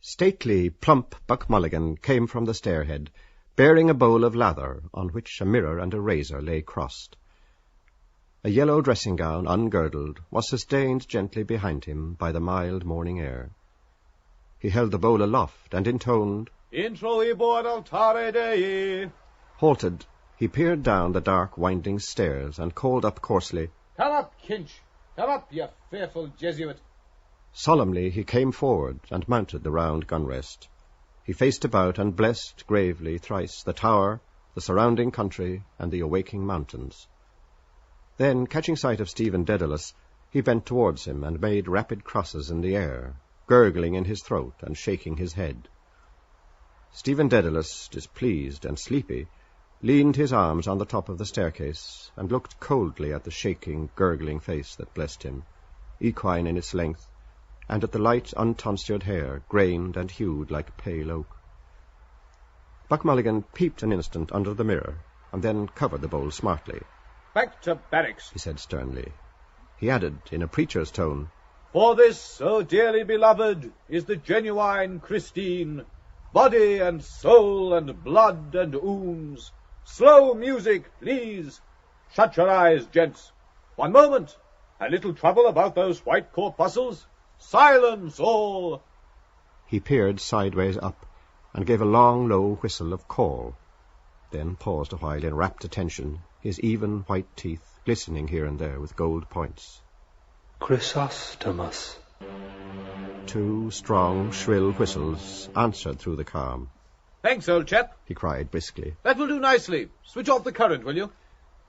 Stately, plump Buck Mulligan came from the stairhead, bearing a bowl of lather on which a mirror and a razor lay crossed. A yellow dressing-gown, ungirdled, was sustained gently behind him by the mild morning air. He held the bowl aloft and intoned, Introibord altare Dei. Halted, he peered down the dark, winding stairs and called up coarsely, Come up, Kinch! Come up, you fearful Jesuit! Solemnly he came forward and mounted the round gun-rest. He faced about and blessed gravely thrice the tower, the surrounding country, and the awaking mountains. Then, catching sight of Stephen Dedalus, he bent towards him and made rapid crosses in the air, gurgling in his throat and shaking his head. Stephen Dedalus, displeased and sleepy, leaned his arms on the top of the staircase and looked coldly at the shaking, gurgling face that blessed him, equine in its length, and at the light, untonsured hair, grained and hued like pale oak. Buck Mulligan peeped an instant under the mirror, and then covered the bowl smartly. Back to barracks, he said sternly. He added, in a preacher's tone, For this, O dearly beloved, is the genuine Christine, body and soul and blood and ooms. Slow music, please. Shut your eyes, gents. One moment. A little trouble about those white corpuscles. Silence, all. He peered sideways up and gave a long, low whistle of call, then paused a while in rapt attention, his even white teeth glistening here and there with gold points. Chrysostomus. 2 strong, shrill whistles answered through the calm. Thanks, old chap, he cried briskly. That will do nicely. Switch off the current, will you?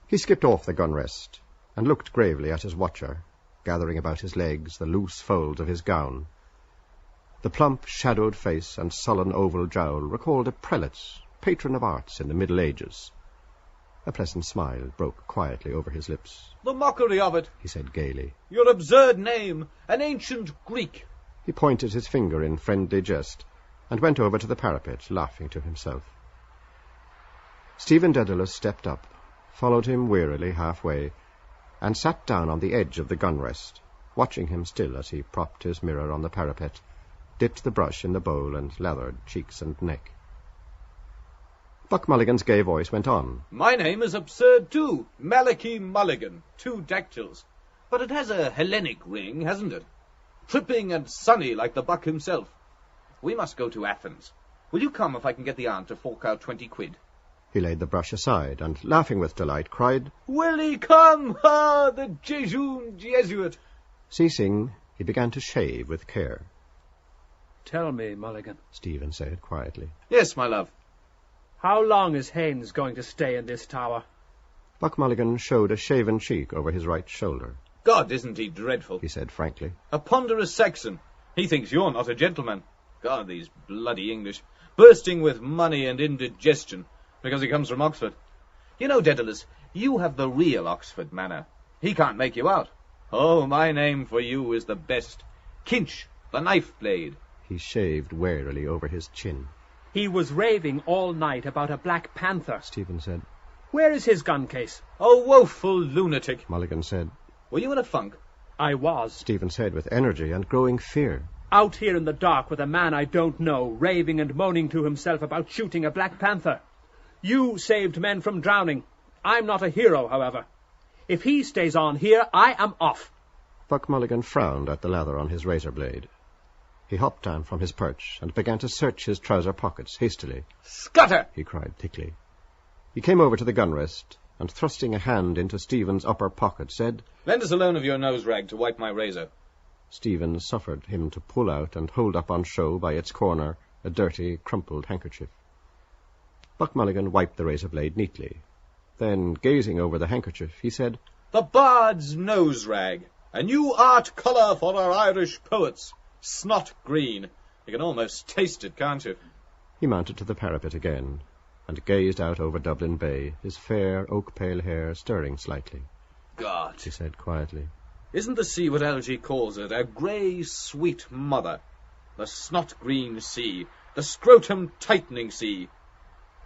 He skipped off the gun-rest and looked gravely at his watcher, gathering about his legs the loose folds of his gown. The plump, shadowed face and sullen oval jowl recalled a prelate, patron of arts in the Middle Ages. A pleasant smile broke quietly over his lips. The mockery of it, he said gaily. Your absurd name, an ancient Greek. He pointed his finger in friendly jest and went over to the parapet, laughing to himself. Stephen Dedalus stepped up, followed him wearily halfway, and sat down on the edge of the gun-rest, watching him still as he propped his mirror on the parapet, dipped the brush in the bowl, and lathered cheeks and neck. Buck Mulligan's gay voice went on. My name is absurd, too. Malachi Mulligan, 2 dactyls. But it has a Hellenic ring, hasn't it? Tripping and sunny like the Buck himself. We must go to Athens. Will you come if I can get the aunt to fork out 20 quid? He laid the brush aside, and, laughing with delight, cried, Will he come? Ah, the jejune Jesuit! Ceasing, he began to shave with care. Tell me, Mulligan, Stephen said quietly. Yes, my love. How long is Haines going to stay in this tower? Buck Mulligan showed a shaven cheek over his right shoulder. God, isn't he dreadful? He said frankly. A ponderous Saxon. He thinks you're not a gentleman. God, these bloody English. Bursting with money and indigestion, because he comes from Oxford. You know, Dedalus, you have the real Oxford manner. He can't make you out. Oh, my name for you is the best. Kinch, the knife blade. He shaved warily over his chin. He was raving all night about a Black Panther, Stephen said. Where is his gun case? A woeful lunatic. Mulligan said. Were you in a funk? I was. Stephen said with energy and growing fear. Out here in the dark with a man I don't know, raving and moaning to himself about shooting a Black Panther. You saved men from drowning. I'm not a hero, however. If he stays on here, I am off. Buck Mulligan frowned at the lather on his razor blade. He hopped down from his perch and began to search his trouser pockets hastily. Scutter! He cried thickly. He came over to the gun-rest and, thrusting a hand into Stephen's upper pocket, said, Lend us a loan of your nose rag to wipe my razor. Stephen suffered him to pull out and hold up on show by its corner a dirty, crumpled handkerchief. Buck Mulligan wiped the razor blade neatly. Then, gazing over the handkerchief, he said, The bard's nose rag, a new art colour for our Irish poets. Snot green. You can almost taste it, can't you? He mounted to the parapet again and gazed out over Dublin Bay, his fair, oak-pale hair stirring slightly. God, he said quietly. Isn't the sea what Algy calls it? A grey, sweet mother. The snot-green sea. The scrotum-tightening sea.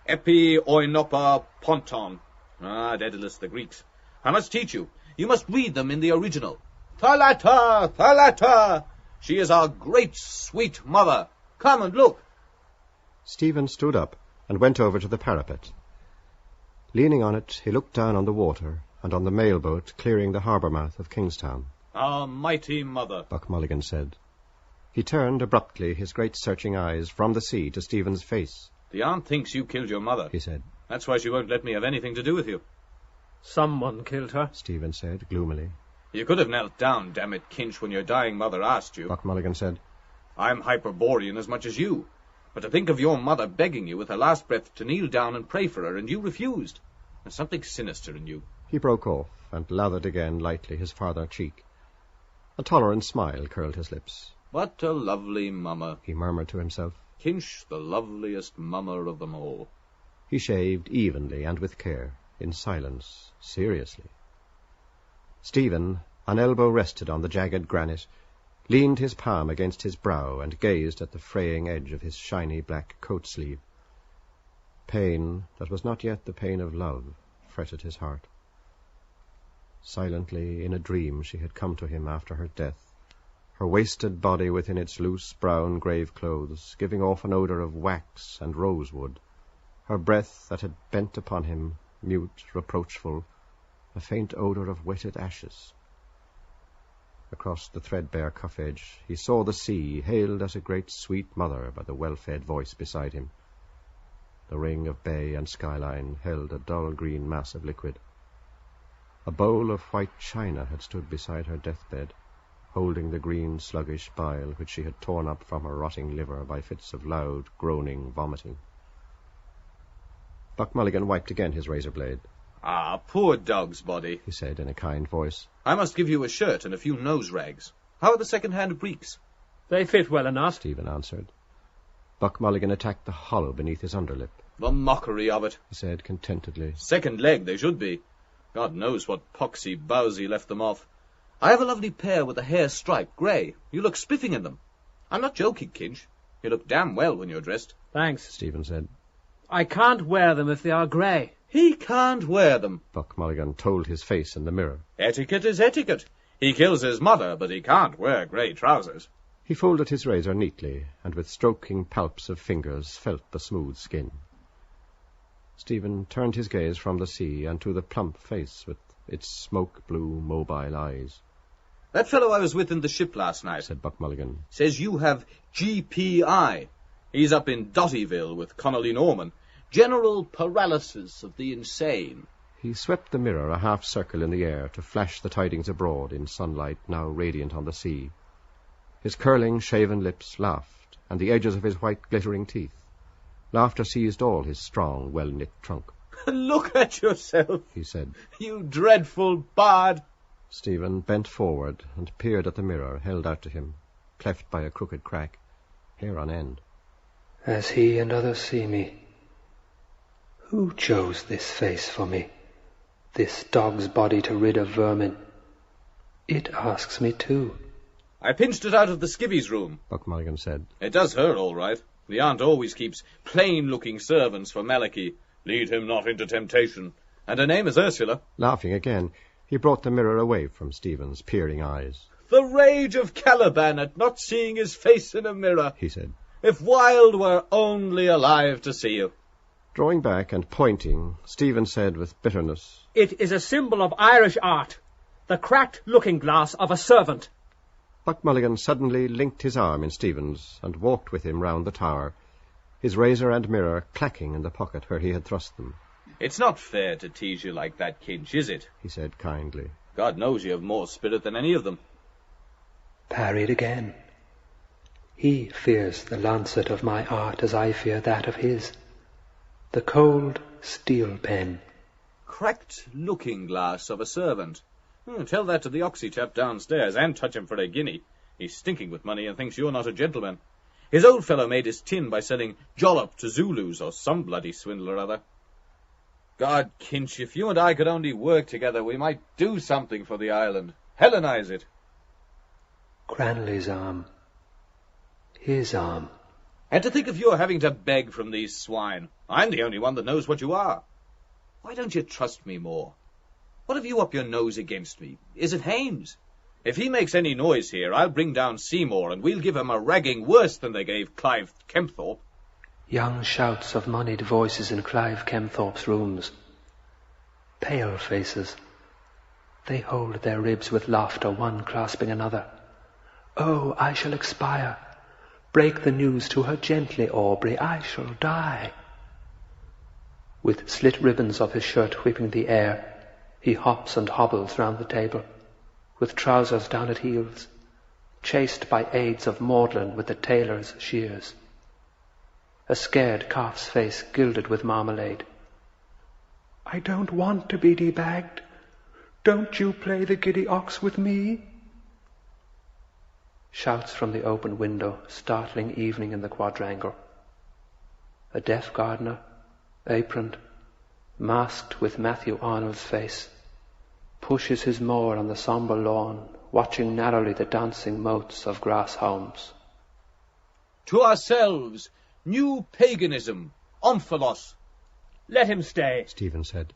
Epi oinopa ponton. Ah, Daedalus, the Greeks. I must teach you. You must read them in the original. Thalata! Thalata! She is our great, sweet mother. Come and look. Stephen stood up and went over to the parapet. Leaning on it, he looked down on the water and on the mail-boat clearing the harbour mouth of Kingstown. Our mighty mother, Buck Mulligan said. He turned abruptly his great searching eyes from the sea to Stephen's face. The aunt thinks you killed your mother, he said. That's why she won't let me have anything to do with you. Someone killed her, Stephen said gloomily. You could have knelt down, damn it, Kinch, when your dying mother asked you. Buck Mulligan said. I'm Hyperborean as much as you. But to think of your mother begging you with her last breath to kneel down and pray for her, and you refused. There's something sinister in you. He broke off and lathered again lightly his farther cheek. A tolerant smile curled his lips. What a lovely mummer, he murmured to himself. Kinch, the loveliest mummer of them all. He shaved evenly and with care, in silence, seriously. Stephen, an elbow rested on the jagged granite, leaned his palm against his brow and gazed at the fraying edge of his shiny black coat-sleeve. Pain that was not yet the pain of love fretted his heart. Silently, in a dream, she had come to him after her death, her wasted body within its loose brown grave clothes, giving off an odour of wax and rosewood, her breath that had bent upon him, mute, reproachful, a faint odour of wetted ashes. Across the threadbare cuff edge he saw the sea, hailed as a great sweet mother by the well-fed voice beside him. The ring of bay and skyline held a dull green mass of liquid. A bowl of white china had stood beside her deathbed, holding the green sluggish bile which she had torn up from her rotting liver by fits of loud, groaning vomiting. Buck Mulligan wiped again his razor blade. Ah, poor dog's body, he said in a kind voice. I must give you a shirt and a few nose rags. How are the second-hand breeks? They fit well enough, Stephen answered. Buck Mulligan attacked the hollow beneath his underlip. The mockery of it, he said contentedly. Second leg they should be. God knows what poxy bowsy left them off. I have a lovely pair with a hair stripe, grey. You look spiffing in them. I'm not joking, Kinch. You look damn well when you're dressed. Thanks, Stephen said. I can't wear them if they are grey. He can't wear them, Buck Mulligan told his face in the mirror. Etiquette is etiquette. He kills his mother, but he can't wear grey trousers. He folded his razor neatly, and with stroking palps of fingers felt the smooth skin. Stephen turned his gaze from the sea and to the plump face with its smoke-blue, mobile eyes. That fellow I was with in the ship last night, said Buck Mulligan, says you have GPI. He's up in Dottyville with Connolly Norman. General paralysis of the insane. He swept the mirror a half-circle in the air to flash the tidings abroad in sunlight now radiant on the sea. His curling, shaven lips laughed, and the edges of his white, glittering teeth. Laughter seized all his strong, well-knit trunk. Look at yourself, he said. You dreadful bard. Stephen bent forward and peered at the mirror held out to him, cleft by a crooked crack, hair on end. As he and others see me, who chose this face for me, this dog's body to rid of vermin? It asks me too. I pinched it out of the skivvy's room, Buck Mulligan said. It does her all right. The aunt always keeps plain-looking servants for Malachi. Lead him not into temptation. And her name is Ursula. Laughing again, he brought the mirror away from Stephen's peering eyes. The rage of Caliban at not seeing his face in a mirror, he said. If Wilde were only alive to see you. Drawing back and pointing, Stephen said with bitterness, It is a symbol of Irish art, the cracked looking-glass of a servant. Buck Mulligan suddenly linked his arm in Stephen's and walked with him round the tower, his razor and mirror clacking in the pocket where he had thrust them. It's not fair to tease you like that, Kinch, is it? He said kindly. God knows you have more spirit than any of them. Parried again. He fears the lancet of my art as I fear that of his. The cold steel pen. Cracked looking-glass of a servant. Tell that to the Oxy chap downstairs, and touch him for a guinea. He's stinking with money and thinks you're not a gentleman. His old fellow made his tin by selling jollop to Zulus or some bloody swindle or other. God, Kinch, if you and I could only work together, we might do something for the island. Hellenize it. Cranley's arm. His arm. And to think of your having to beg from these swine. I'm the only one that knows what you are. Why don't you trust me more? What have you up your nose against me? Is it Haines? If he makes any noise here, I'll bring down Seymour, and we'll give him a ragging worse than they gave Clive Kempthorpe. Young shouts of moneyed voices in Clive Kempthorpe's rooms. Pale faces. They hold their ribs with laughter, one clasping another. Oh, I shall expire. Break the news to her gently, Aubrey, I shall die. With slit ribbons of his shirt whipping the air, he hops and hobbles round the table, with trousers down at heels, chased by aids of Magdalen with the tailor's shears. A scared calf's face gilded with marmalade. I don't want to be debagged. Don't you play the giddy ox with me? Shouts from the open window, startling evening in the quadrangle. A deaf gardener, aproned, masked with Matthew Arnold's face, pushes his mower on the sombre lawn, watching narrowly the dancing motes of grasshalms. To ourselves, new paganism, Omphalos. Let him stay, Stephen said.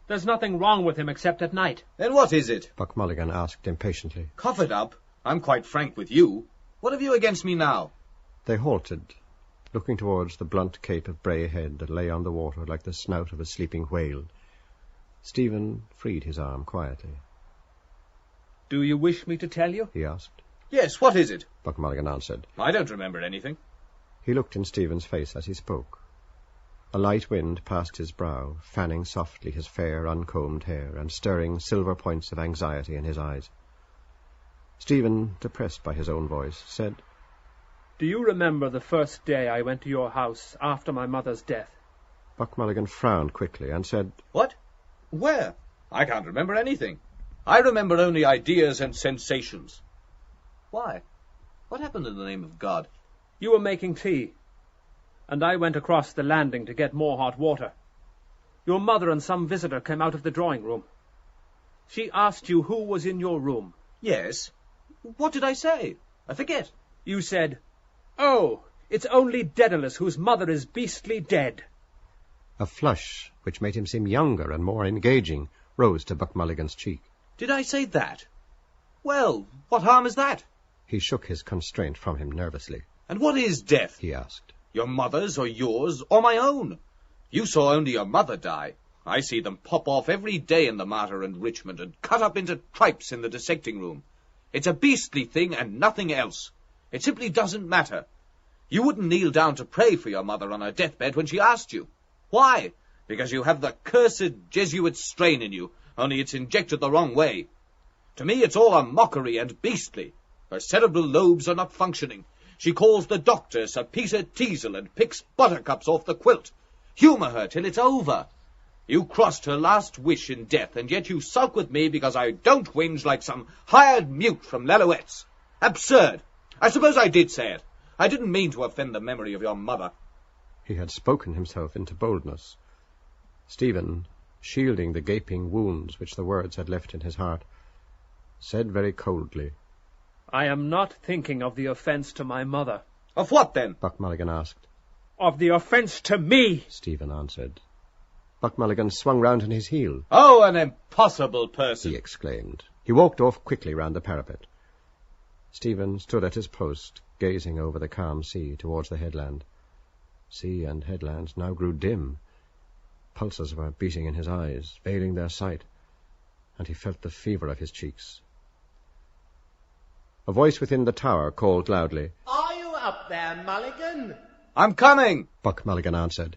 There's nothing wrong with him except at night. Then what is it? Buck Mulligan asked impatiently. Cough it up. I'm quite frank with you. What have you against me now? They halted, looking towards the blunt cape of Bray Head that lay on the water like the snout of a sleeping whale. Stephen freed his arm quietly. Do you wish me to tell you? He asked. Yes, what is it? Buck Mulligan answered. I don't remember anything. He looked in Stephen's face as he spoke. A light wind passed his brow, fanning softly his fair, uncombed hair, and stirring silver points of anxiety in his eyes. Stephen, depressed by his own voice, said, Do you remember the first day I went to your house after my mother's death? Buck Mulligan frowned quickly and said, What? Where? I can't remember anything. I remember only ideas and sensations. Why? What happened in the name of God? You were making tea, and I went across the landing to get more hot water. Your mother and some visitor came out of the drawing room. She asked you who was in your room. Yes. What did I say? I forget. You said, Oh, it's only Daedalus whose mother is beastly dead. A flush, which made him seem younger and more engaging, rose to Buck Mulligan's cheek. Did I say that? Well, what harm is that? He shook his constraint from him nervously. And what is death? He asked. Your mother's or yours or my own? You saw only your mother die. I see them pop off every day in the Martyr and Richmond and cut up into tripes in the dissecting room. It's a beastly thing and nothing else. It simply doesn't matter. You wouldn't kneel down to pray for your mother on her deathbed when she asked you. Why? Because you have the cursed Jesuit strain in you, only it's injected the wrong way. To me it's all a mockery and beastly. Her cerebral lobes are not functioning. She calls the doctor Sir Peter Teasel and picks buttercups off the quilt. Humour her till it's over. You crossed her last wish in death, and yet you sulk with me because I don't whinge like some hired mute from Lalouette's. Absurd. I suppose I did say it. I didn't mean to offend the memory of your mother. He had spoken himself into boldness. Stephen, shielding the gaping wounds which the words had left in his heart, said very coldly, I am not thinking of the offence to my mother. Of what, then? Buck Mulligan asked. Of the offence to me, Stephen answered. Buck Mulligan swung round on his heel. Oh, an impossible person! He exclaimed. He walked off quickly round the parapet. Stephen stood at his post, gazing over the calm sea towards the headland. Sea and headlands now grew dim. Pulses were beating in his eyes, veiling their sight, and he felt the fever of his cheeks. A voice within the tower called loudly, Are you up there, Mulligan? I'm coming! Buck Mulligan answered.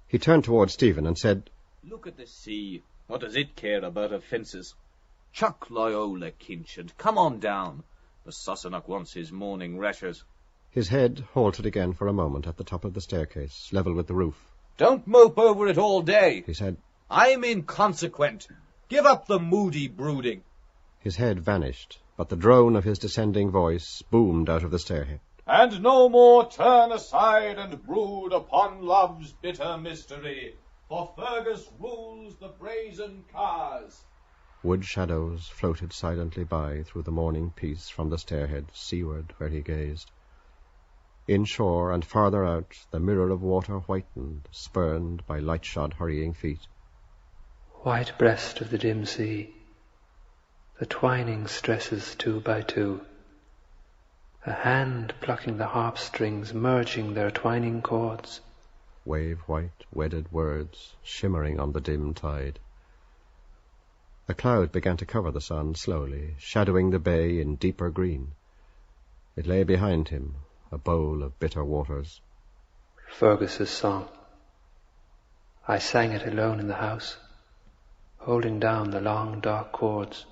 He turned towards Stephen and said, Look at the sea. What does it care about offences? Chuck Loyola, Kinch, and come on down. The Sassenach wants his morning rashers. His head halted again for a moment at the top of the staircase, level with the roof. Don't mope over it all day, He said. I'm inconsequent. Give up the moody brooding. His head vanished, but the drone of his descending voice boomed out of the stairhead. And no more turn aside and brood upon love's bitter mystery, for Fergus rules the brazen cars. Wood shadows floated silently by through the morning peace from the stairhead seaward where he gazed. Inshore and farther out, the mirror of water whitened, spurned by light-shod hurrying feet. White breast of the dim sea, The twining stresses 2 by 2. A hand plucking the harp strings, merging their twining chords. Wave-white, wedded words shimmering on the dim tide. A cloud began to cover the sun slowly, shadowing the bay in deeper green. It lay behind him, a bowl of bitter waters. Fergus's song. I sang it alone in the house, holding down the long dark chords.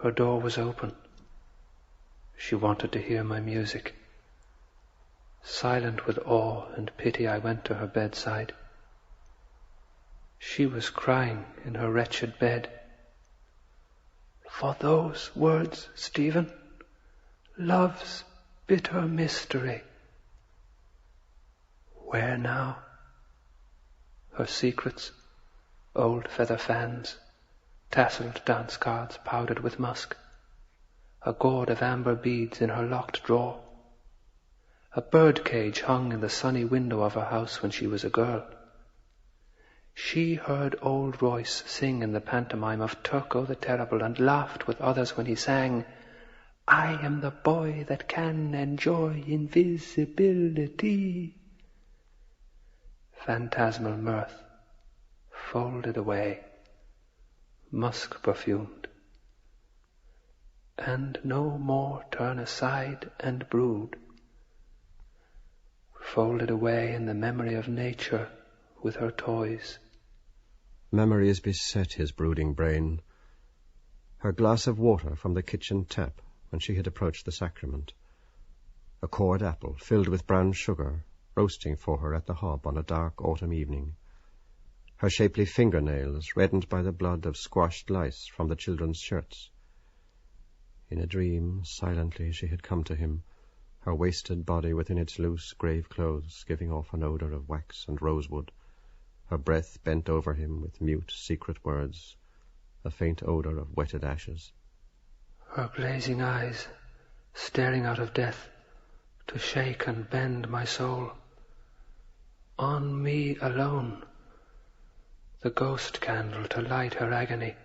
Her door was open. She wanted to hear my music. Silent with awe and pity, I went to her bedside. She was crying in her wretched bed. For those words, Stephen, love's bitter mystery. Where now? Her secrets, old feather fans, tasselled dance cards powdered with musk, a gourd of amber beads in her locked drawer, a bird cage hung in the sunny window of her house when she was a girl. She heard old Joyce sing in the pantomime of Turco the Terrible, and laughed with others when he sang, I am the boy that can enjoy invisibility. Phantasmal mirth, folded away, musk perfumed, and no more turn aside and brood, folded away in the memory of nature with her toys. Memories beset his brooding brain. Her glass of water from the kitchen tap when she had approached the sacrament. A cored apple filled with brown sugar, roasting for her at the hob on a dark autumn evening. Her shapely fingernails reddened by the blood of squashed lice from the children's shirts. In a dream, silently, she had come to him, her wasted body within its loose grave clothes giving off an odour of wax and rosewood, her breath bent over him with mute, secret words, a faint odour of wetted ashes. Her glazing eyes, staring out of death, to shake and bend my soul. On me alone, the ghost candle to light her agony,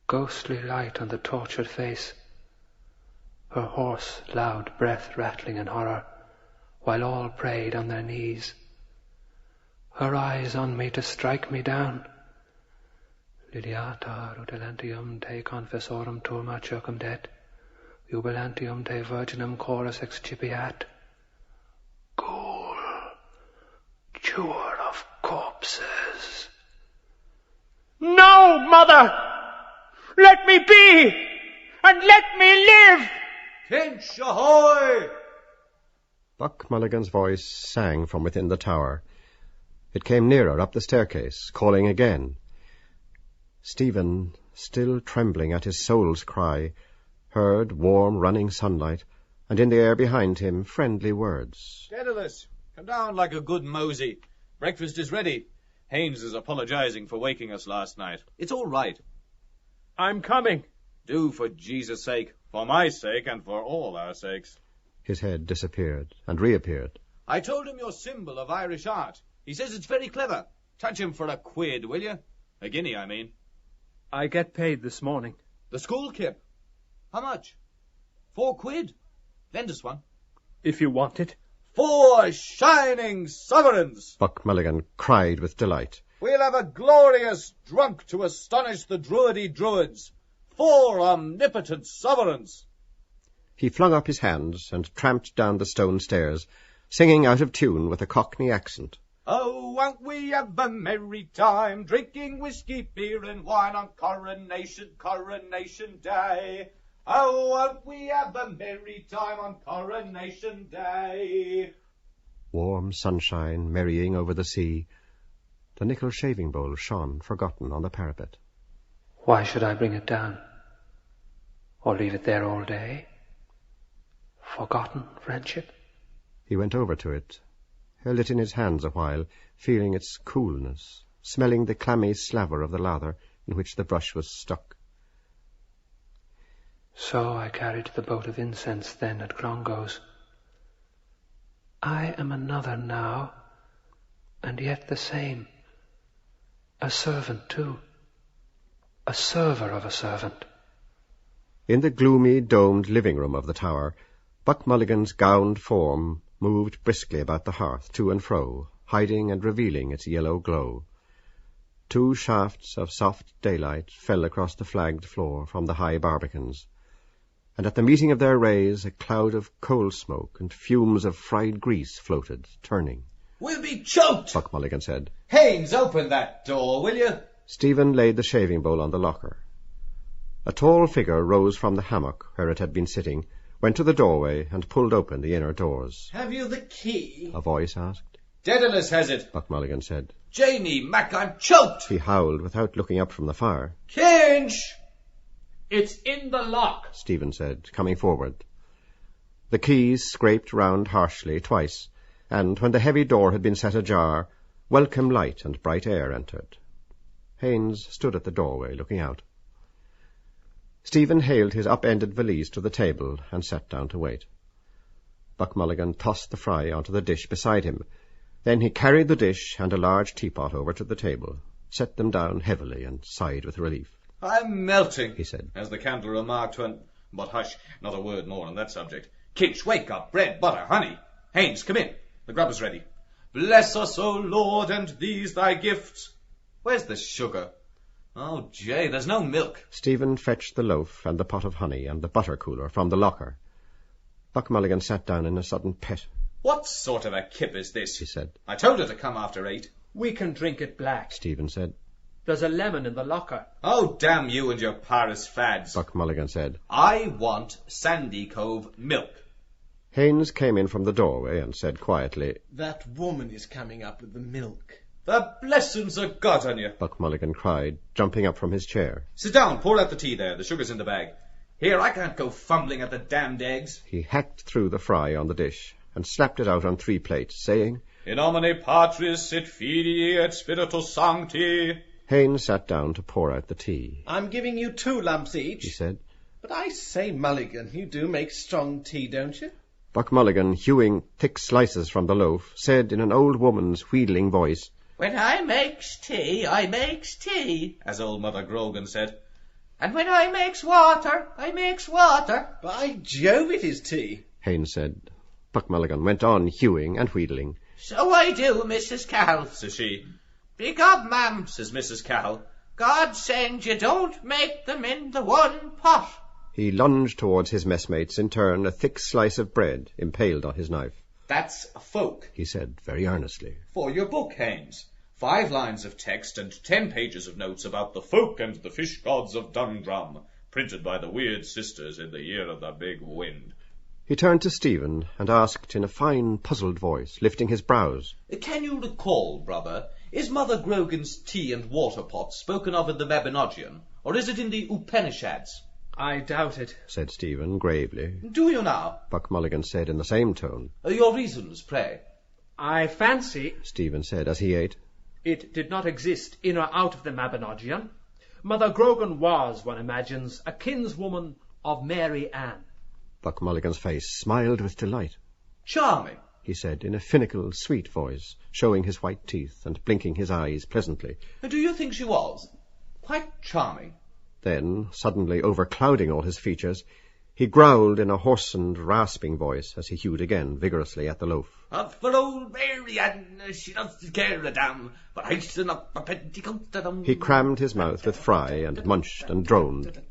ghostly light on the tortured face, her hoarse, loud breath rattling in horror, while all prayed on their knees. Her eyes on me to strike me down. Lidiata rutilentium te confessorum turma circumdet, jubilantium te virginum chorus excipiat. Ghoul, chewer of corpses. No, Mother! Let me be! And let me live! Finch, ahoy! Buck Mulligan's voice sang from within the tower. It came nearer up the staircase, calling again. Stephen, still trembling at his soul's cry, heard warm running sunlight, and in the air behind him friendly words. Daedalus, come down like a good mosey. Breakfast is ready. Haines is apologizing for waking us last night. It's all right. I'm coming. Do for Jesus' sake, for my sake, and for all our sakes. His head disappeared and reappeared. I told him your symbol of Irish art. He says it's very clever. Touch him for a quid, will you? A guinea, I mean. I get paid this morning. The school kip. How much? 4 quid? Lend us one. If you want it. 4 shining sovereigns! Buck Mulligan cried with delight. We'll have a glorious drunk to astonish the druidy druids. 4 omnipotent sovereigns! He flung up his hands and tramped down the stone stairs, singing out of tune with a Cockney accent. Oh, won't we have a merry time, drinking whiskey, beer and wine on Coronation Day. Oh, won't we have a merry time on Coronation Day. Warm sunshine merrying over the sea. The nickel shaving bowl shone, forgotten, on the parapet. Why should I bring it down? Or leave it there all day? Forgotten friendship? He went over to it, held it in his hands a while, feeling its coolness, smelling the clammy slaver of the lather in which the brush was stuck. So I carried the boat of incense then at Clongowes. I am another now, and yet the same. A servant too. a server of a servant. In the gloomy, domed living room of the tower, Buck Mulligan's gowned form moved briskly about the hearth, to and fro, hiding and revealing its yellow glow. 2 shafts of soft daylight fell across the flagged floor from the high barbicans, and at the meeting of their rays a cloud of coal smoke and fumes of fried grease floated, turning. "We'll be choked!" Buck Mulligan said. "Haines, open that door, will you?" Stephen laid the shaving bowl on the locker. A tall figure rose from the hammock where it had been sitting, went to the doorway, and pulled open the inner doors. Have you the key? A voice asked. "Daedalus has it." Buck Mulligan said. "Janie, Mac, I'm choked!" He howled without looking up from the fire. "Kinch!" It's in the lock. Stephen said, coming forward. The keys scraped round harshly twice, and when the heavy door had been set ajar, welcome light and bright air entered. Haines stood at the doorway, looking out. Stephen hailed his up-ended valise to the table and sat down to wait. Buck Mulligan tossed the fry onto the dish beside him. Then he carried the dish and a large teapot over to the table, set them down heavily, and sighed with relief. "I'm melting," he said, as the candle remarked when... But hush, not a word more on that subject. "Kinch, wake up, bread, butter, honey. Haines, come in. The grub is ready. Bless us, O Lord, and these thy gifts." Where's the sugar? Oh, Jay, there's no milk. Stephen fetched the loaf and the pot of honey and the butter cooler from the locker. Buck Mulligan sat down in a sudden pet. "What sort of a kip is this?" he said. "I told her to come after 8. We can drink it black. Stephen said. There's a lemon in the locker. "Oh, damn you and your Paris fads." Buck Mulligan said. "I want Sandy Cove milk." Haines came in from the doorway and said quietly, That woman is coming up with the milk. "The blessings of God on you." Buck Mulligan cried, jumping up from his chair. "Sit down, pour out the tea there. The sugar's in the bag. Here, I can't go fumbling at the damned eggs." He hacked through the fry on the dish and slapped it out on 3 plates, saying, "In nomine Patris et Filii et Spiritus Sancti." Haines sat down to pour out the tea. I'm giving you 2 lumps each. He said. But I say, Mulligan, you do make strong tea, don't you? Buck Mulligan, hewing thick slices from the loaf, said in an old woman's wheedling voice, When I makes tea, I makes tea. As old Mother Grogan said. And when I makes water, I makes water. By Jove, it is tea. Haines said. Buck Mulligan went on hewing and wheedling. So I do, Mrs. Cahill, says she. Big up, ma'am, Says Mrs. Cahill. God send you don't make them in the one pot. He lunged towards his messmates, in turn a thick slice of bread impaled on his knife. "That's a folk," he said very earnestly. "for your book, Haines. 5 lines of text and 10 pages of notes about the folk and the fish gods of Dundrum, printed by the Weird Sisters in the year of the big wind." He turned to Stephen and asked in a fine, puzzled voice, lifting his brows, "Can you recall, brother, is Mother Grogan's tea and water pot spoken of in the Mabinogion, or is it in the Upanishads?" I doubt it, said Stephen gravely. "Do you now?" Buck Mulligan said in the same tone. "Your reasons, pray." I fancy Stephen said as he ate. it did not exist in or out of the Mabinogion. Mother Grogan was, one imagines, a kinswoman of Mary Ann. Buck Mulligan's face smiled with delight. "Charming," he said in a finical, sweet voice, showing his white teeth and blinking his eyes pleasantly. "Do you think she was? Quite charming." Then, suddenly overclouding all his features, he growled in a hoarse and rasping voice as he hewed again vigorously at the loaf. "For old Mary Ann, she doesn't care a damn, but hasten up a petticoat to them." He crammed his mouth with fry and munched and droned.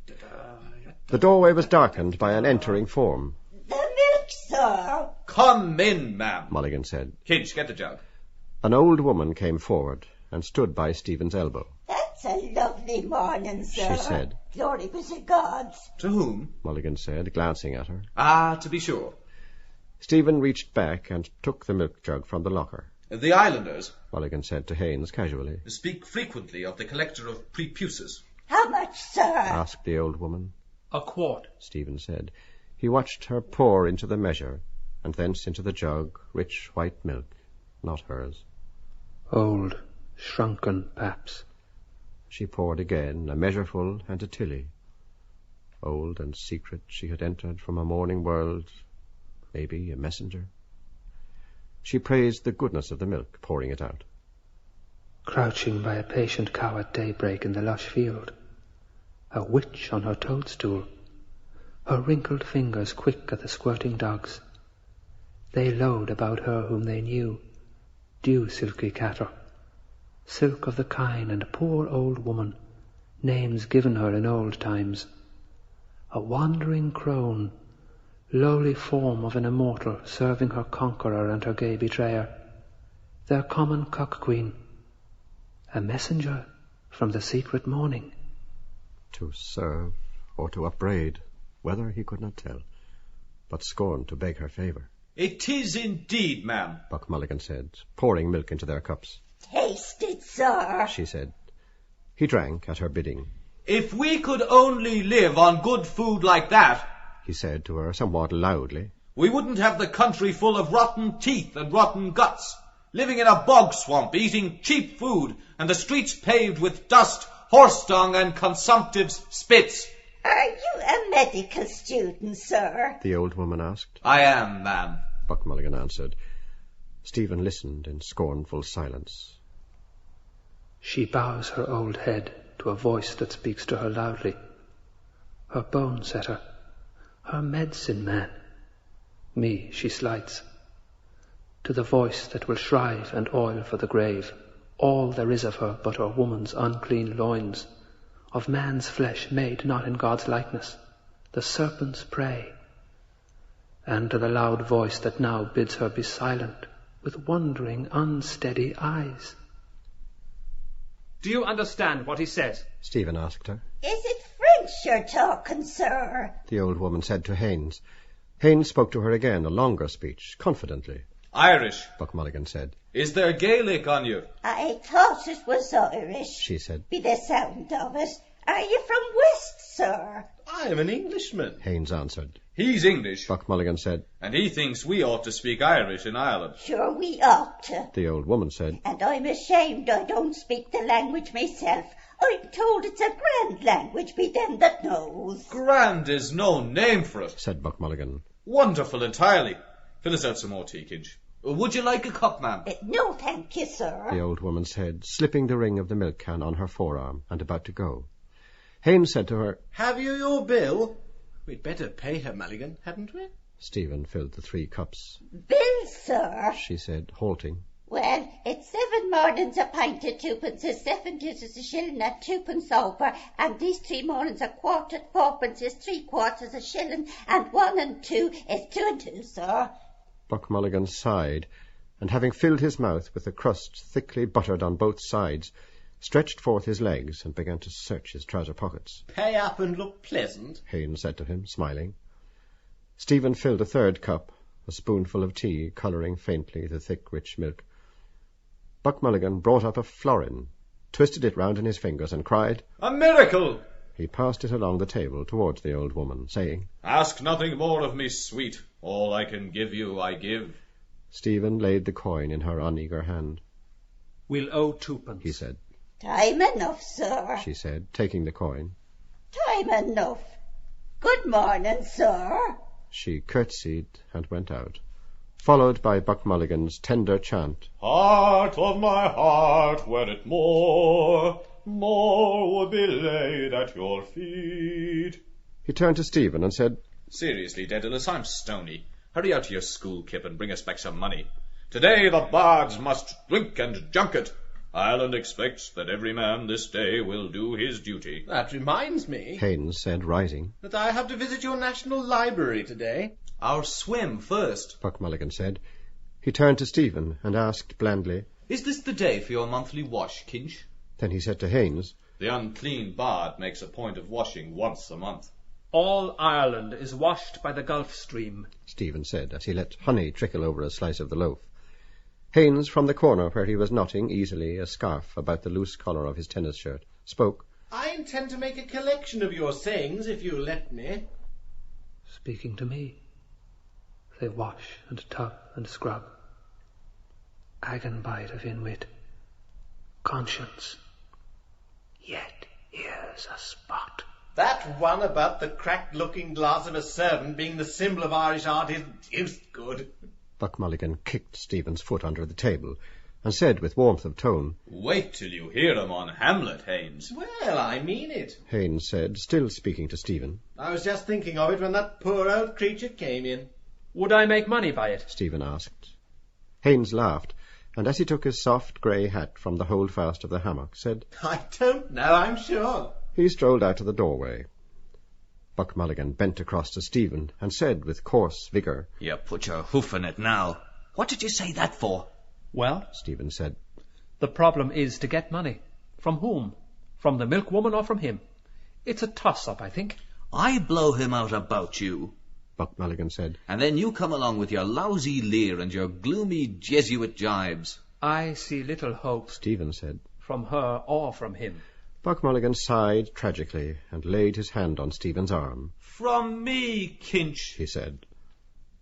The doorway was darkened by an entering form. "The milk, sir." "Come in, ma'am," Mulligan said. "Kinch, get the jug." An old woman came forward and stood by Stephen's elbow. "That's a lovely morning, sir." She said. "Glory be to God." "To whom?" Mulligan said, glancing at her. "Ah, to be sure. Stephen reached back and took the milk jug from the locker. The islanders," Mulligan said to Haines casually. "speak frequently of the collector of prepuces." "How much, sir?" Asked the old woman. A quart. Stephen said. He watched her pour into the measure, and thence into the jug, rich white milk, not hers. Old, shrunken paps. She poured again, a measureful and a tilly. Old and secret, she had entered from a morning world, maybe a messenger. She praised the goodness of the milk, pouring it out. Crouching by a patient cow at daybreak in the lush field, a witch on her toadstool, her wrinkled fingers quick at the squirting dogs. They lowed about her whom they knew, dew silky catter, silk of the kine and poor old woman, names given her in old times. A wandering crone, lowly form of an immortal serving her conqueror and her gay betrayer, their common cock-queen, a messenger from the secret morning. To serve or to upbraid, whether he could not tell, but scorned to beg her favour. It is indeed, ma'am, Buck Mulligan said, pouring milk into their cups. Taste it, sir. She said. He drank at her bidding. If we could only live on good food like that, he said to her somewhat loudly, we wouldn't have the country full of rotten teeth and rotten guts, living in a bog swamp, eating cheap food, and the streets paved with dust, horse dung, and consumptive spits. Are you a medical student, sir? the old woman asked. I am, ma'am, Buck Mulligan answered. Stephen listened in scornful silence. She bows her old head to a voice that speaks to her loudly. Her bone setter, her medicine man. Me she slights. To the voice that will shrive and oil for the grave, all there is of her but her woman's unclean loins, of man's flesh made not in God's likeness, the serpent's prey. And to the loud voice that now bids her be silent, with wondering, unsteady eyes. Do you understand what he says? Stephen asked her. Is it French you're talking, sir? The old woman said to Haines. Haines spoke to her again, a longer speech, confidently. Irish, Buck Mulligan said. Is there Gaelic on you? I thought it was Irish. She said. Be the sound of it. Are you from West, sir? I am an Englishman. Haines answered. He's English, Buck Mulligan said. and he thinks we ought to speak Irish in Ireland. Sure we ought to. The old woman said. And I'm ashamed I don't speak the language myself. I'm told it's a grand language be them that knows. Grand is no name for it. Said Buck Mulligan. Wonderful entirely. Fill us out some more tea, Kinch. Would you like a cup, ma'am? No, thank you, sir. The old woman said, slipping the ring of the milk can on her forearm and about to go. Haines said to her, Have you your bill? We'd better pay her, Mulligan, hadn't we? Stephen filled the 3 cups. Bill, sir. She said, halting. Well, it's 7 mornings a pint at 2p, 7 is a shilling at 2p over, and these 3 mornings a quart at 4p is 3/4 a shilling, and 1 and 2 is 2 and 2, sir. Buck Mulligan sighed, and having filled his mouth with the crust thickly buttered on both sides, stretched forth his legs and began to search his trouser pockets. Pay up and look pleasant, Haines said to him, smiling. Stephen filled a 3rd cup, a spoonful of tea colouring faintly the thick, rich milk. Buck Mulligan brought up a florin, twisted it round in his fingers, and cried, A miracle! He passed it along the table towards the old woman, saying, Ask nothing more of me, sweet. All I can give you, I give. Stephen laid the coin in her uneager hand. We'll owe 2p. He said. Time enough, sir. She said, taking the coin. Time enough. Good morning, sir. She curtsied and went out, followed by Buck Mulligan's tender chant. Heart of my heart, were it more would be laid at your feet. He turned to Stephen and said, Seriously, Daedalus, I'm stony. Hurry out to your school, Kip, and bring us back some money. Today the bards must drink and junket. Ireland expects that every man this day will do his duty. That reminds me Haines said, rising. that I have to visit your National Library today. Our swim first. Buck Mulligan said. He turned to Stephen and asked blandly. Is this the day for your monthly wash, Kinch? Then he said to Haines, The unclean bard makes a point of washing once a month. All Ireland is washed by the Gulf Stream. Stephen said, as he let honey trickle over a slice of the loaf. Haines, from the corner where he was knotting easily a scarf about the loose collar of his tennis shirt, spoke. I intend to make a collection of your sayings, if you'll let me. Speaking to me, they wash and tub and scrub. Agon bite of inwit, conscience. Yet here's a spot. That one about the cracked-looking glass of a servant being the symbol of Irish art is deuced good. Buck Mulligan kicked Stephen's foot under the table, and said with warmth of tone, "Wait till you hear him on Hamlet, Haines." Well, I mean it. Haines said, still speaking to Stephen. I was just thinking of it when that poor old creature came in. Would I make money by it? Stephen asked. Haines laughed, and as he took his soft grey hat from the holdfast of the hammock, said, I don't know, I'm sure. He strolled out of the doorway. Buck Mulligan bent across to Stephen and said with coarse vigour, "You put your hoof in it now. What did you say that for?" Well, Stephen said, the problem is to get money. From whom? From the milkwoman or from him? It's a toss-up, I think. "I blow him out about you," Buck Mulligan said, "and then you come along with your lousy leer and your gloomy Jesuit jibes." I see little hope, Stephen said. from her or from him. Buck Mulligan sighed tragically and laid his hand on Stephen's arm. "From me, Kinch." He said.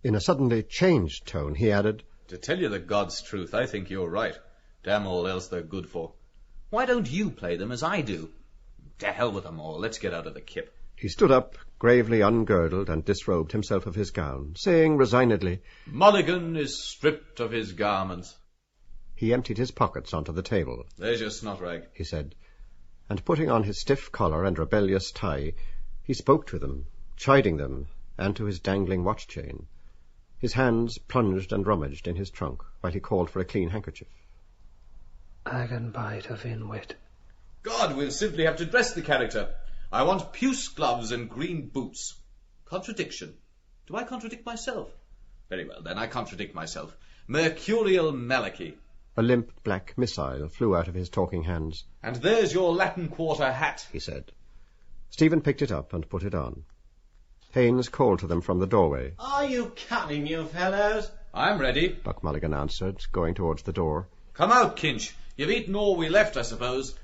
In a suddenly changed tone, he added, "To tell you the God's truth, I think you're right. Damn all else they're good for. Why don't you play them as I do? To hell with them all. Let's get out of the kip." He stood up, gravely ungirdled, and disrobed himself of his gown, saying resignedly, "Mulligan is stripped of his garments." He emptied his pockets onto the table. "There's your snot rag," he said, and putting on his stiff collar and rebellious tie, he spoke to them, chiding them, and to his dangling watch-chain. His hands plunged and rummaged in his trunk, while he called for a clean handkerchief. Agan bite of inwit. "God, we'll simply have to dress the character. I want puce gloves and green boots." Contradiction. Do I contradict myself? Very well, then, I contradict myself. Mercurial Malachi. A limp black missile flew out of his talking hands. "And there's your Latin Quarter hat," he said. Stephen picked it up and put it on. Haines called to them from the doorway. Are you coming, you fellows? "I'm ready." Buck Mulligan answered, going towards the door. "Come out, Kinch. You've eaten all we left, I suppose."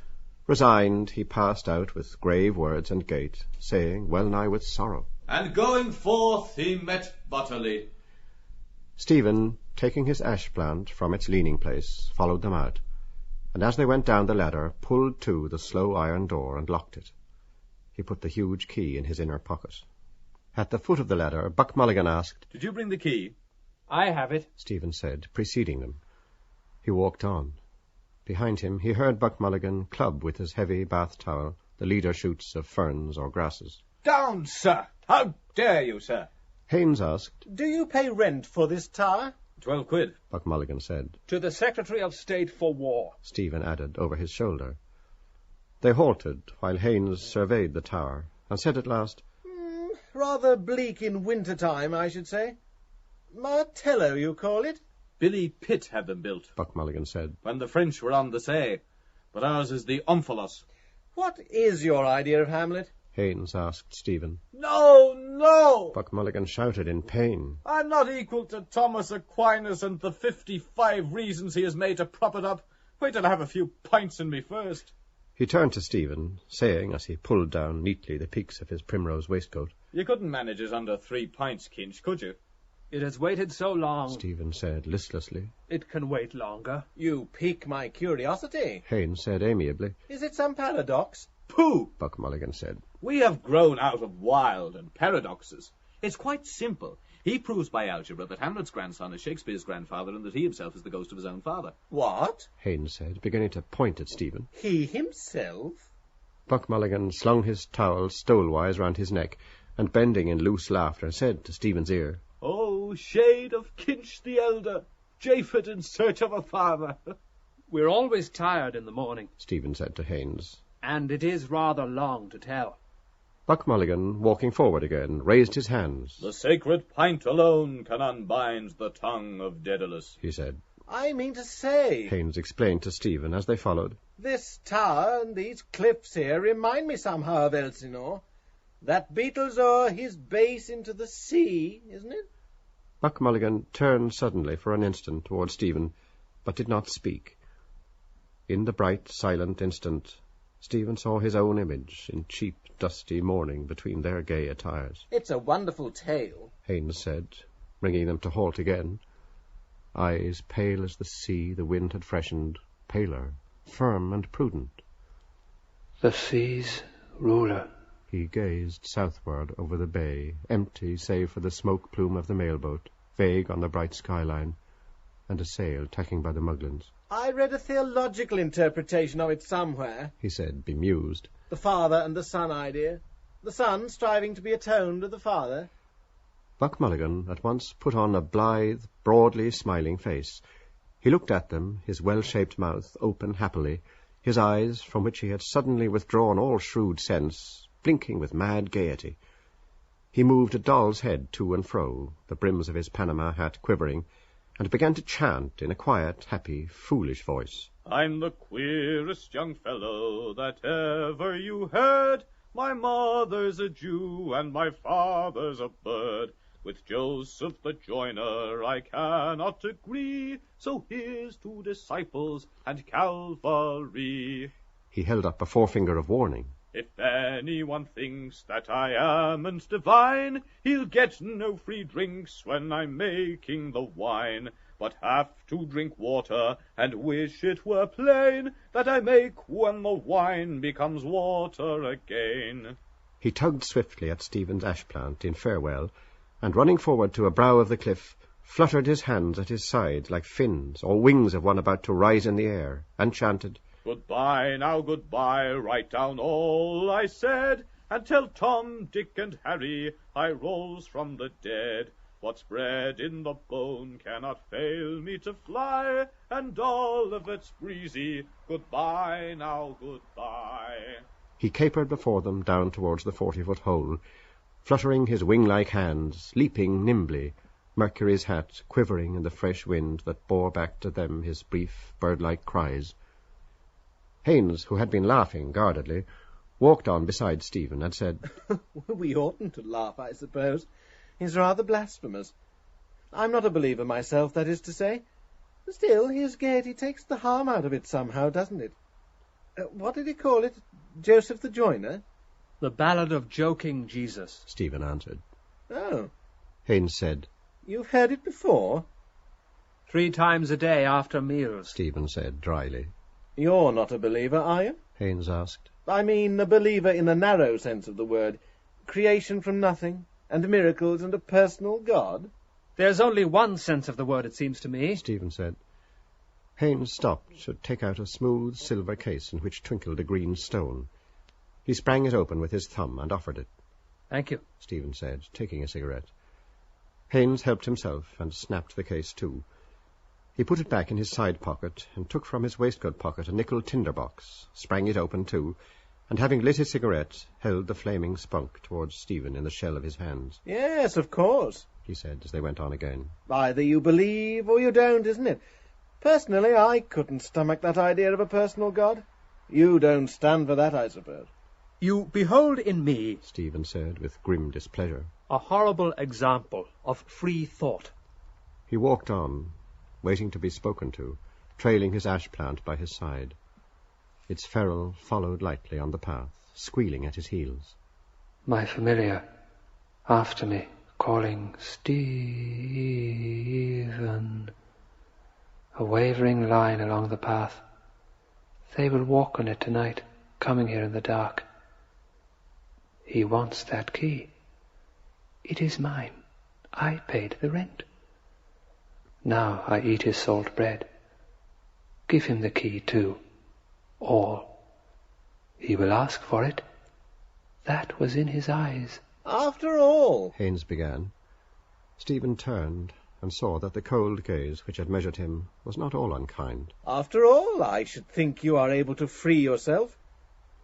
Resigned, he passed out with grave words and gait, saying, well nigh with sorrow, "And going forth he met Butterly." Stephen, taking his ash plant from its leaning place, followed them out, and as they went down the ladder, pulled to the slow iron door and locked it. He put the huge key in his inner pocket. At the foot of the ladder, Buck Mulligan asked, "Did you bring the key?" I have it. Stephen said, preceding them. He walked on. Behind him he heard Buck Mulligan club with his heavy bath towel the leader shoots of ferns or grasses. "Down, sir! How dare you, sir?" Haines asked, Do you pay rent for this tower? 12 quid. Buck Mulligan said. To the Secretary of State for War. Stephen added over his shoulder. They halted while Haines surveyed the tower and said at last, Rather bleak in winter time, I should say. Martello, you call it? Billy Pitt had them built, Buck Mulligan said. when the French were on the say. But ours is the Omphalos. What is your idea of Hamlet? Haines asked Stephen. No, no! Buck Mulligan shouted in pain. I'm not equal to Thomas Aquinas and the 55 reasons he has made to prop it up. Wait till I have a few pints in me first. He turned to Stephen, saying, as he pulled down neatly the peaks of his primrose waistcoat, You couldn't manage it under 3 pints, Kinch, could you? It has waited so long. Stephen said listlessly. It can wait longer. You pique my curiosity. Haines said amiably. Is it some paradox? Pooh! Buck Mulligan said. We have grown out of wild and paradoxes. It's quite simple. He proves by algebra that Hamlet's grandson is Shakespeare's grandfather and that he himself is the ghost of his own father. What? Haines said, beginning to point at Stephen. He himself? Buck Mulligan slung his towel stolewise round his neck, and bending in loose laughter, said to Stephen's ear, Oh, shade of Kinch the elder, Japhet in search of a father. We're always tired in the morning, Stephen said to Haines. and it is rather long to tell. Buck Mulligan, walking forward again, raised his hands. The sacred pint alone can unbind the tongue of Daedalus, he said. I mean to say, Haines explained to Stephen as they followed. this tower and these cliffs here remind me somehow of Elsinore. That beetles o'er his base into the sea, isn't it? Buck Mulligan turned suddenly for an instant towards Stephen, but did not speak. In the bright, silent instant, Stephen saw his own image in cheap, dusty mourning between their gay attires. It's a wonderful tale. Haines said, bringing them to halt again. Eyes pale as the sea the wind had freshened, paler, firm and prudent. The sea's ruler. He gazed southward over the bay, empty save for the smoke plume of the mailboat, vague on the bright skyline, and a sail tacking by the Mulligans. I read a theological interpretation of it somewhere. He said, bemused. The father and the son idea. The son striving to be atoned to the father. Buck Mulligan at once put on a blithe, broadly smiling face. He looked at them, his well-shaped mouth open happily, his eyes, from which he had suddenly withdrawn all shrewd sense, blinking with mad gaiety. He moved a doll's head to and fro, the brims of his Panama hat quivering, and began to chant in a quiet, happy, foolish voice. I'm the queerest young fellow that ever you heard. My mother's a Jew and my father's a bird. With Joseph the joiner I cannot agree, so here's to disciples and Calvary. He held up a forefinger of warning. If anyone thinks that I amn't divine, he'll get no free drinks when I'm making the wine, but have to drink water and wish it were plain that I make when the wine becomes water again. He tugged swiftly at Stephen's ash plant in farewell, and running forward to a brow of the cliff, fluttered his hands at his sides like fins or wings of one about to rise in the air, and chanted, Goodbye, now goodbye, write down all I said, and tell Tom, Dick, and Harry I rose from the dead. What's bred in the bone cannot fail me to fly, and all of it's breezy. Goodbye, now goodbye. He capered before them down towards the 40-foot hole, fluttering his wing-like hands, leaping nimbly, Mercury's hat quivering in the fresh wind that bore back to them his brief, bird-like cries. Haines, who had been laughing guardedly, walked on beside Stephen and said, We oughtn't to laugh, I suppose. He's rather blasphemous. I'm not a believer myself, that is to say. Still, his gaiety takes the harm out of it somehow, doesn't it? What did he call it? Joseph the Joiner? The Ballad of Joking Jesus, Stephen answered. Oh. Haines said, You've heard it before? 3 times a day after meals. Stephen said dryly. You're not a believer, are you? Haines asked. I mean a believer in the narrow sense of the word. Creation from nothing, and miracles, and a personal God? There's only one sense of the word, it seems to me, Stephen said. Haines stopped to take out a smooth silver case in which twinkled a green stone. He sprang it open with his thumb and offered it. Thank you, Stephen said, taking a cigarette. Haines helped himself and snapped the case too. He put it back in his side pocket and took from his waistcoat pocket a nickel tinderbox, sprang it open too, and having lit his cigarette, held the flaming spunk towards Stephen in the shell of his hands. Yes, of course, he said as they went on again. Either you believe or you don't, isn't it? Personally, I couldn't stomach that idea of a personal God. You don't stand for that, I suppose. You behold in me, Stephen said with grim displeasure, a horrible example of free thought. He walked on, waiting to be spoken to, trailing his ash plant by his side. Its ferrule followed lightly on the path, squealing at his heels. My familiar, after me, calling Stephen. A wavering line along the path. They will walk on it tonight, coming here in the dark. He wants that key. It is mine. I paid the rent. Now I eat his salt bread. Give him the key too. All. He will ask for it. That was in his eyes. After all, Haines began. Stephen turned and saw that the cold gaze which had measured him was not all unkind. After all, I should think you are able to free yourself.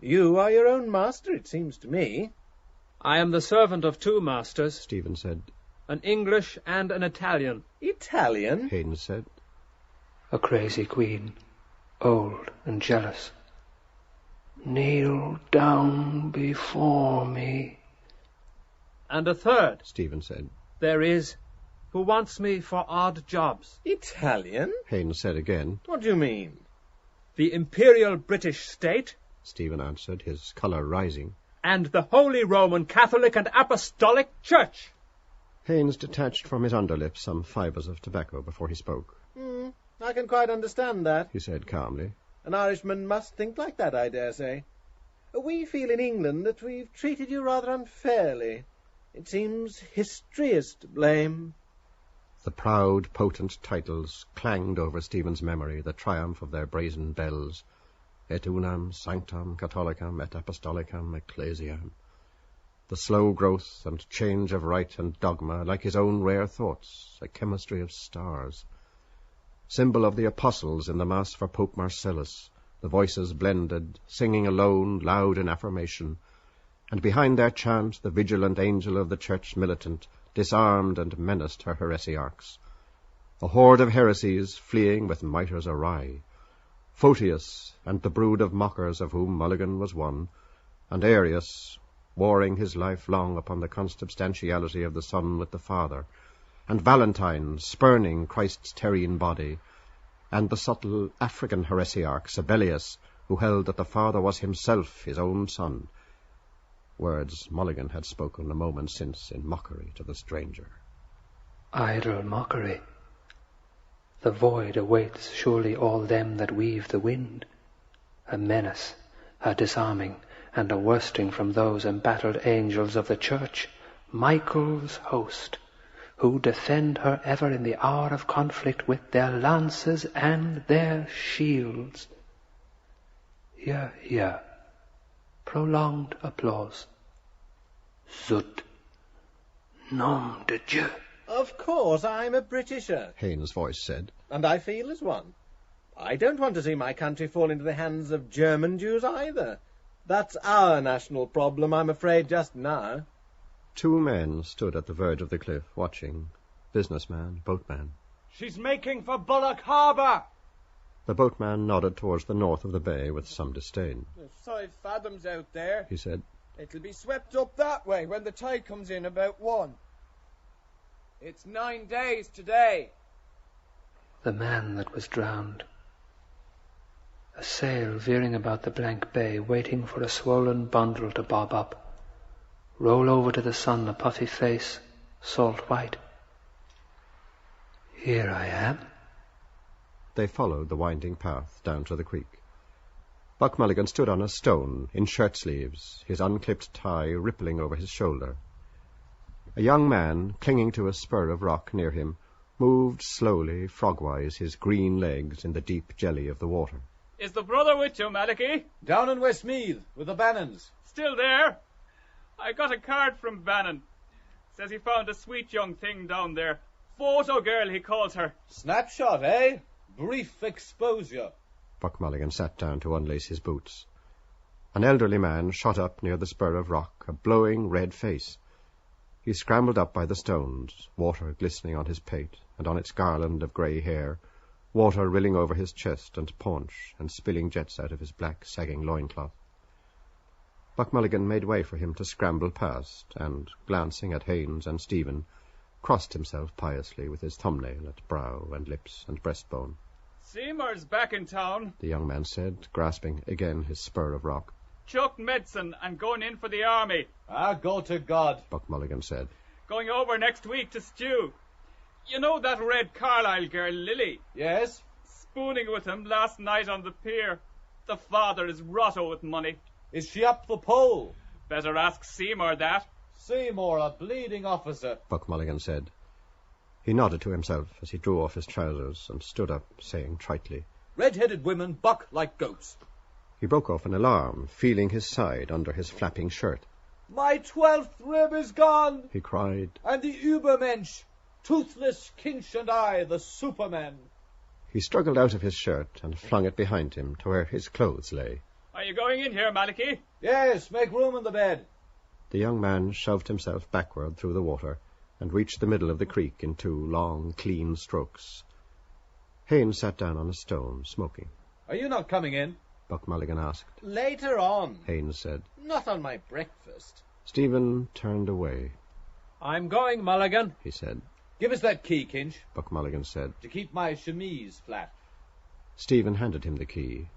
You are your own master, it seems to me. I am the servant of 2 masters, Stephen said. an English and an Italian. Italian? Haines said. A crazy queen, old and jealous. Kneel down before me. And a third, Stephen said. there is, who wants me for odd jobs. Italian? Haines said again. What do you mean? The Imperial British State, Stephen answered, his colour rising. and the Holy Roman Catholic and Apostolic Church. Haines detached from his underlip some fibres of tobacco before he spoke. I can quite understand that. He said calmly. An Irishman must think like that, I dare say. We feel in England that we've treated you rather unfairly. It seems history is to blame. The proud, potent titles clanged over Stephen's memory, the triumph of their brazen bells. Et unam sanctam catholicam et apostolicam ecclesiam. The slow growth and change of rite and dogma, like his own rare thoughts, a chemistry of stars. Symbol of the apostles in the Mass for Pope Marcellus, the voices blended, singing alone, loud in affirmation, and behind their chant the vigilant angel of the church militant disarmed and menaced her heresiarchs. A horde of heresies fleeing with mitres awry. Photius and the brood of mockers of whom Mulligan was one, and Arius, warring his life long upon the consubstantiality of the Son with the Father, and Valentine, spurning Christ's terrene body, and the subtle African heresiarch Sabellius, who held that the Father was himself his own Son, words Mulligan had spoken a moment since in mockery to the stranger. Idle mockery. The void awaits surely all them that weave the wind, a menace, a disarming, and a worsting from those embattled angels of the church, Michael's host, who defend her ever in the hour of conflict with their lances and their shields. Hear, hear. Prolonged applause. Zut. Nom de Dieu. Of course, I'm a Britisher, Haines' voice said. and I feel as one. I don't want to see my country fall into the hands of German Jews either. That's our national problem, I'm afraid, just now. 2 men stood at the verge of the cliff, watching. Businessman, boatman. She's making for Bullock Harbour. The boatman nodded towards the north of the bay with some disdain. There's 5 fathoms out there. He said, It'll be swept up that way when the tide comes in about 1. It's 9 days today. The man that was drowned. A sail veering about the blank bay, waiting for a swollen bundle to bob up. Roll over to the sun a puffy face, salt white. Here I am. They followed the winding path down to the creek. Buck Mulligan stood on a stone, in shirt-sleeves, his unclipped tie rippling over his shoulder. A young man, clinging to a spur of rock near him, moved slowly, frog-wise, his green legs in the deep jelly of the water. Is the brother with you, Malachi? Down in Westmeath, with the Bannons. Still there? I got a card from Bannon. Says he found a sweet young thing down there. Photo girl, he calls her. Snapshot, eh? Brief exposure. Buck Mulligan sat down to unlace his boots. An elderly man shot up near the spur of rock, a blowing red face. He scrambled up by the stones, water glistening on his pate and on its garland of grey hair, water rilling over his chest and paunch and spilling jets out of his black, sagging loincloth. Buck Mulligan made way for him to scramble past, and, glancing at Haines and Stephen, crossed himself piously with his thumbnail at brow and lips and breastbone. Seymour's back in town, The young man said, grasping again his spur of rock. chucked medicine and going in for the army. Go to God. Buck Mulligan said. Going over next week to stew. You know that red Carlisle girl, Lily? Yes? Spooning with him last night on the pier. The father is rotto with money. Is she up the pole? Better ask Seymour that. Seymour, a bleeding officer. Buck Mulligan said. He nodded to himself as he drew off his trousers and stood up, saying tritely, Red-headed women buck like goats. He broke off an alarm, feeling his side under his flapping shirt. My 12th rib is gone, He cried. and the Übermensch, toothless Kinch and I, the Supermen. He struggled out of his shirt and flung it behind him to where his clothes lay. Are you going in here, Malachi? Yes, make room in the bed. The young man shoved himself backward through the water and reached the middle of the creek in 2 long, clean strokes. Haines sat down on a stone, smoking. Are you not coming in? Buck Mulligan asked. Later on. Haines said. Not on my breakfast. Stephen turned away. I'm going, Mulligan. He said. Give us that key, Kinch, Buck Mulligan said. to keep my chemise flat. Stephen handed him the key.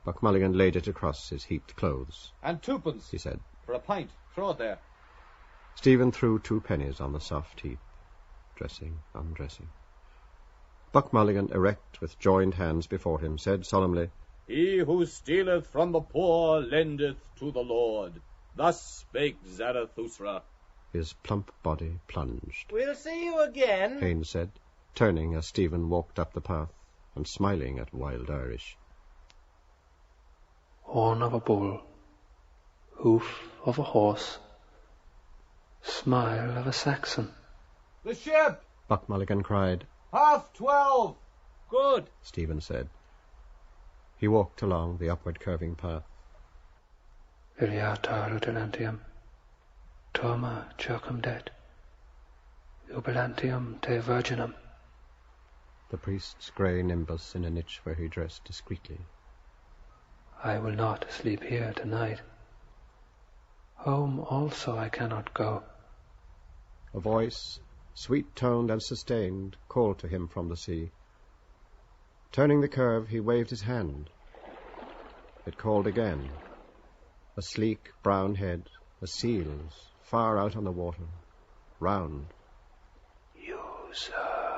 Buck Mulligan laid it across his heaped clothes. And 2p, He said. for a pint. Throw it there. Stephen threw 2 pennies on the soft heap, dressing, undressing. Buck Mulligan, erect, with joined hands before him, said solemnly, He who stealeth from the poor lendeth to the Lord. Thus spake Zarathustra. His plump body plunged. We'll see you again. Haines said. turning as Stephen walked up the path and smiling at Wild Irish. Horn of a bull, hoof of a horse, smile of a Saxon. The ship! Buck Mulligan cried. 12:30! Good, Stephen said. He walked along the upward curving path. Viriatar lutenantium, toma circumdet, jubilantium te virginum. The priest's grey nimbus in a niche where he dressed discreetly. I will not sleep here tonight. Home also I cannot go. A voice, sweet-toned and sustained, called to him from the sea. Turning the curve, he waved his hand. It called again. A sleek brown head, a seal's, far out on the water, round. You, sir.